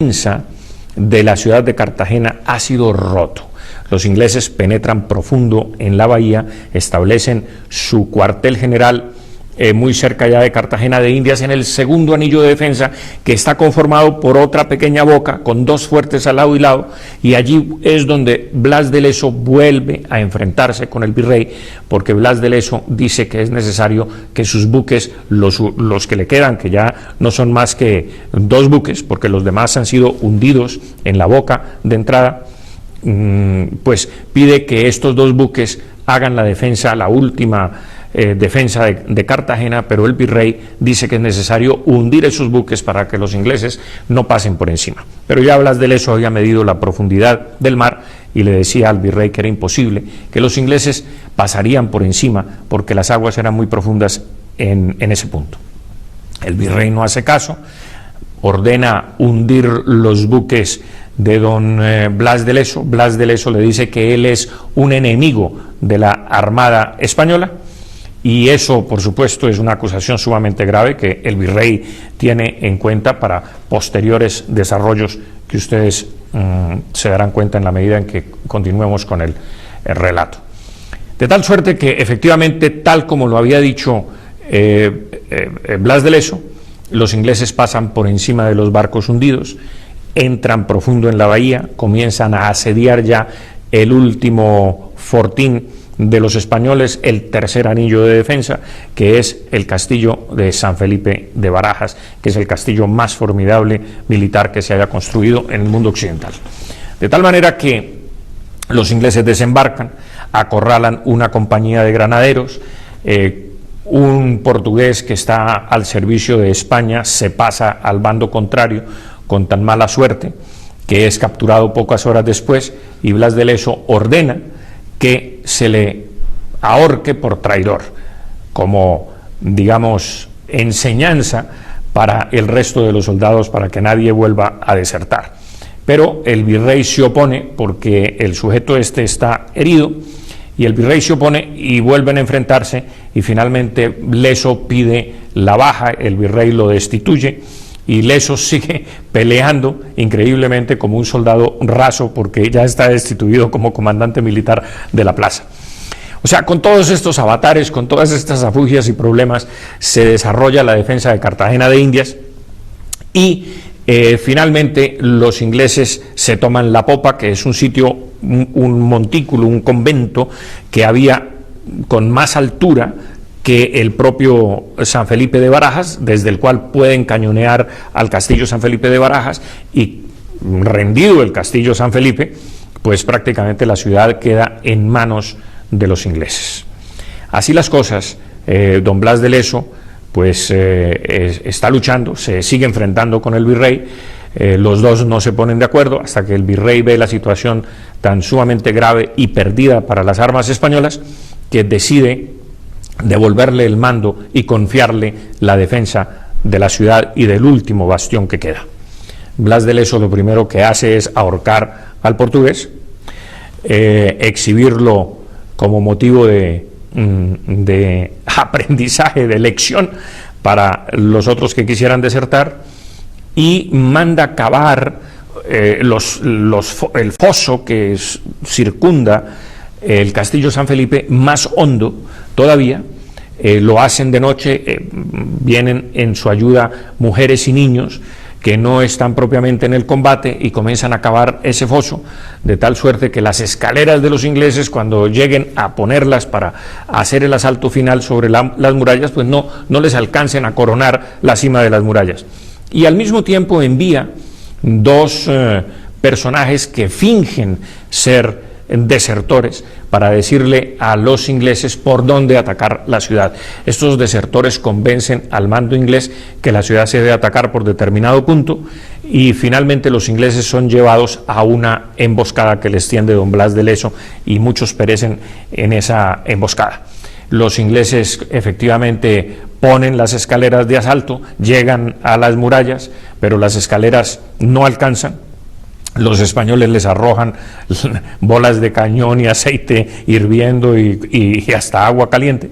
defensa de la ciudad de Cartagena ha sido roto. Los ingleses penetran profundo en la bahía, establecen su cuartel general muy cerca ya de Cartagena de Indias, en el segundo anillo de defensa, que está conformado por otra pequeña boca con dos fuertes al lado y lado, y allí es donde Blas de Leso vuelve a enfrentarse con el virrey, porque Blas de Leso dice que es necesario que sus buques, los que le quedan, que ya no son más que dos buques, porque los demás han sido hundidos en la boca de entrada, pues pide que estos dos buques hagan la defensa, la última defensa de Cartagena, pero el virrey dice que es necesario hundir esos buques para que los ingleses no pasen por encima. Pero ya Blas de Leso había medido la profundidad del mar y le decía al virrey que era imposible, que los ingleses pasarían por encima porque las aguas eran muy profundas en ese punto. El virrey no hace caso, ordena hundir los buques de don Blas de Leso. Blas de Leso le dice que él es un enemigo de la Armada Española, y eso, por supuesto, es una acusación sumamente grave que el virrey tiene en cuenta para posteriores desarrollos que ustedes se darán cuenta en la medida en que continuemos con el relato. De tal suerte que, efectivamente, tal como lo había dicho Blas de Leso, los ingleses pasan por encima de los barcos hundidos, entran profundo en la bahía, comienzan a asediar ya el último fortín de los españoles, el tercer anillo de defensa, que es el castillo de San Felipe de Barajas, que es el castillo más formidable militar que se haya construido en el mundo occidental. De tal manera que los ingleses desembarcan, acorralan una compañía de granaderos, un portugués que está al servicio de España se pasa al bando contrario con tan mala suerte que es capturado pocas horas después, y Blas de Leso ordena que se le ahorque por traidor, como, digamos, enseñanza para el resto de los soldados, para que nadie vuelva a desertar. Pero el virrey se opone porque el sujeto este está herido, y el virrey se opone y vuelven a enfrentarse, y finalmente Leso pide la baja, el virrey lo destituye, y Leso sigue peleando increíblemente como un soldado raso, porque ya está destituido como comandante militar de la plaza. O sea, con todos estos avatares, con todas estas afugias y problemas, se desarrolla la defensa de Cartagena de Indias, y finalmente los ingleses se toman la popa, que es un sitio, un montículo, un convento que había con más altura que el propio San Felipe de Barajas, desde el cual pueden cañonear al castillo San Felipe de Barajas, y rendido el castillo San Felipe, pues prácticamente la ciudad queda en manos de los ingleses. Así las cosas, don Blas de Leso pues está luchando, se sigue enfrentando con el virrey, los dos no se ponen de acuerdo hasta que el virrey ve la situación tan sumamente grave y perdida para las armas españolas que decide devolverle el mando y confiarle la defensa de la ciudad y del último bastión que queda. Blas de Leso lo primero que hace es ahorcar al portugués, exhibirlo como motivo de aprendizaje, de lección para los otros que quisieran desertar, y manda cavar el foso que circunda el castillo San Felipe más hondo todavía. Lo hacen de noche, vienen en su ayuda mujeres y niños que no están propiamente en el combate y comienzan a cavar ese foso, de tal suerte que las escaleras de los ingleses, cuando lleguen a ponerlas para hacer el asalto final sobre las murallas, pues no les alcancen a coronar la cima de las murallas. Y al mismo tiempo envía dos personajes que fingen ser desertores para decirle a los ingleses por dónde atacar la ciudad. Estos desertores convencen al mando inglés que la ciudad se debe atacar por determinado punto, y finalmente los ingleses son llevados a una emboscada que les tiende don Blas de Leso, y muchos perecen en esa emboscada. Los ingleses efectivamente ponen las escaleras de asalto, llegan a las murallas, pero las escaleras no alcanzan. Los españoles les arrojan bolas de cañón y aceite hirviendo y hasta agua caliente.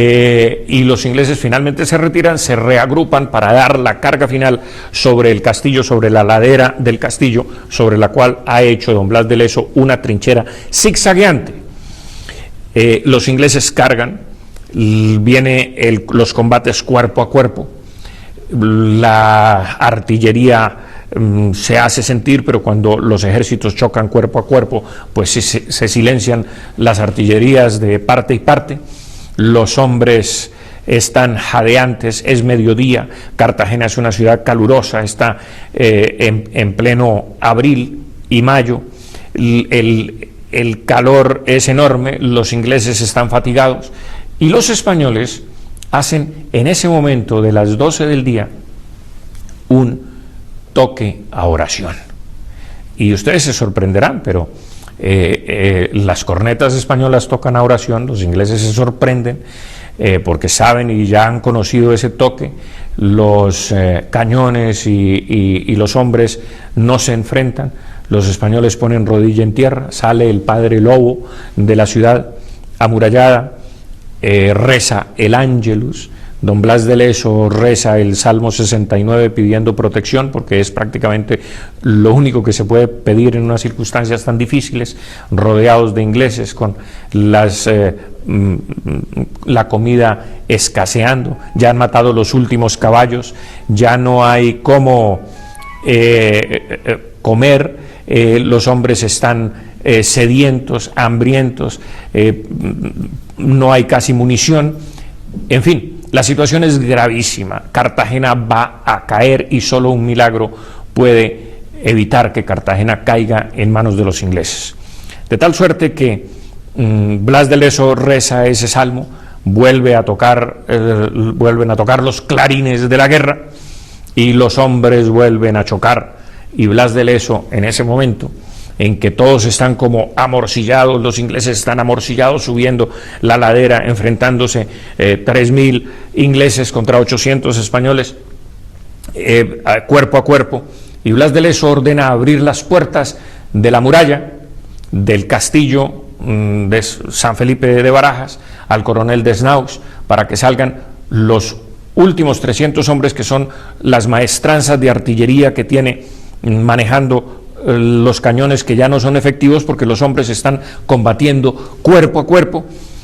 y los ingleses finalmente se retiran, se reagrupan para dar la carga final sobre el castillo, sobre la ladera del castillo, sobre la cual ha hecho don Blas de Leso una trinchera zigzagueante. Los ingleses cargan, vienen los combates cuerpo a cuerpo, la artillería se hace sentir, pero cuando los ejércitos chocan cuerpo a cuerpo, pues se silencian las artillerías de parte y parte. Los hombres están jadeantes, es mediodía, Cartagena es una ciudad calurosa, está en pleno abril y mayo, el calor es enorme, los ingleses están fatigados y los españoles hacen en ese momento de las 12 del día un toque a oración. Y ustedes se sorprenderán, pero las cornetas españolas tocan a oración, los ingleses se sorprenden porque saben y ya han conocido ese toque, los cañones y los hombres no se enfrentan, los españoles ponen rodilla en tierra, sale el padre Lobo de la ciudad amurallada, reza el Ángelus, don Blas de Leso reza el Salmo 69 pidiendo protección, porque es prácticamente lo único que se puede pedir en unas circunstancias tan difíciles, rodeados de ingleses, con la comida escaseando, ya han matado los últimos caballos, ya no hay cómo comer, los hombres están sedientos, hambrientos, no hay casi munición, en fin. La situación es gravísima, Cartagena va a caer y solo un milagro puede evitar que Cartagena caiga en manos de los ingleses. De tal suerte que Blas de Leso reza ese salmo, vuelven a tocar los clarines de la guerra y los hombres vuelven a chocar, y Blas de Leso en ese momento en que todos están como amorcillados, los ingleses están amorcillados subiendo la ladera, enfrentándose 3.000 ingleses contra 800 españoles, cuerpo a cuerpo, y Blas de Leso ordena abrir las puertas de la muralla del castillo de San Felipe de Barajas al coronel Desnaus para que salgan los últimos 300 hombres, que son las maestranzas de artillería que tiene manejando los cañones, que ya no son efectivos porque los hombres están combatiendo cuerpo a cuerpo.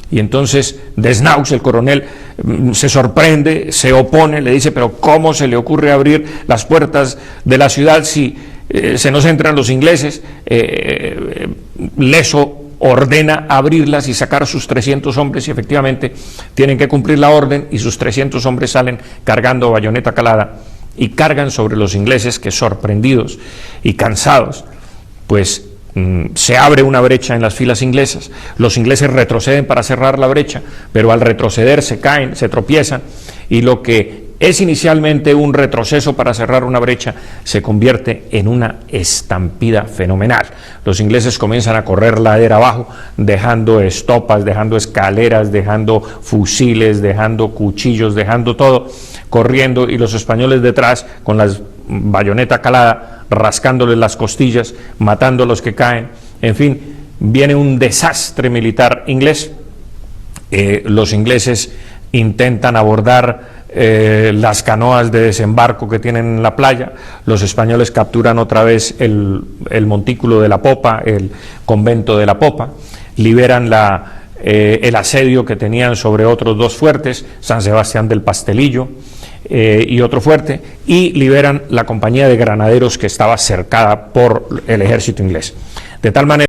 Y entonces Desnaus, el coronel, se sorprende, se opone, le dice: pero ¿cómo se le ocurre abrir las puertas de la ciudad si se nos entran los ingleses? Leso ordena abrirlas y sacar a sus 300 hombres, y efectivamente tienen que cumplir la orden, y sus 300 hombres salen cargando bayoneta calada y cargan sobre los ingleses, que sorprendidos y cansados, pues se abre una brecha en las filas inglesas. Los ingleses retroceden para cerrar la brecha, pero al retroceder se caen, se tropiezan, y lo que es inicialmente un retroceso para cerrar una brecha se convierte en una estampida fenomenal. Los ingleses comienzan a correr ladera abajo, dejando estopas, dejando escaleras, dejando fusiles, dejando cuchillos, dejando todo, corriendo, y los españoles detrás con las bayoneta calada, rascándoles las costillas, matando a los que caen. En fin, viene un desastre militar inglés. Los ingleses intentan abordar las canoas de desembarco que tienen en la playa, los españoles capturan otra vez el montículo de la popa, el convento de la popa, liberan el asedio que tenían sobre otros dos fuertes, San Sebastián del Pastelillo y otro fuerte, y liberan la compañía de granaderos que estaba cercada por el ejército inglés. De tal manera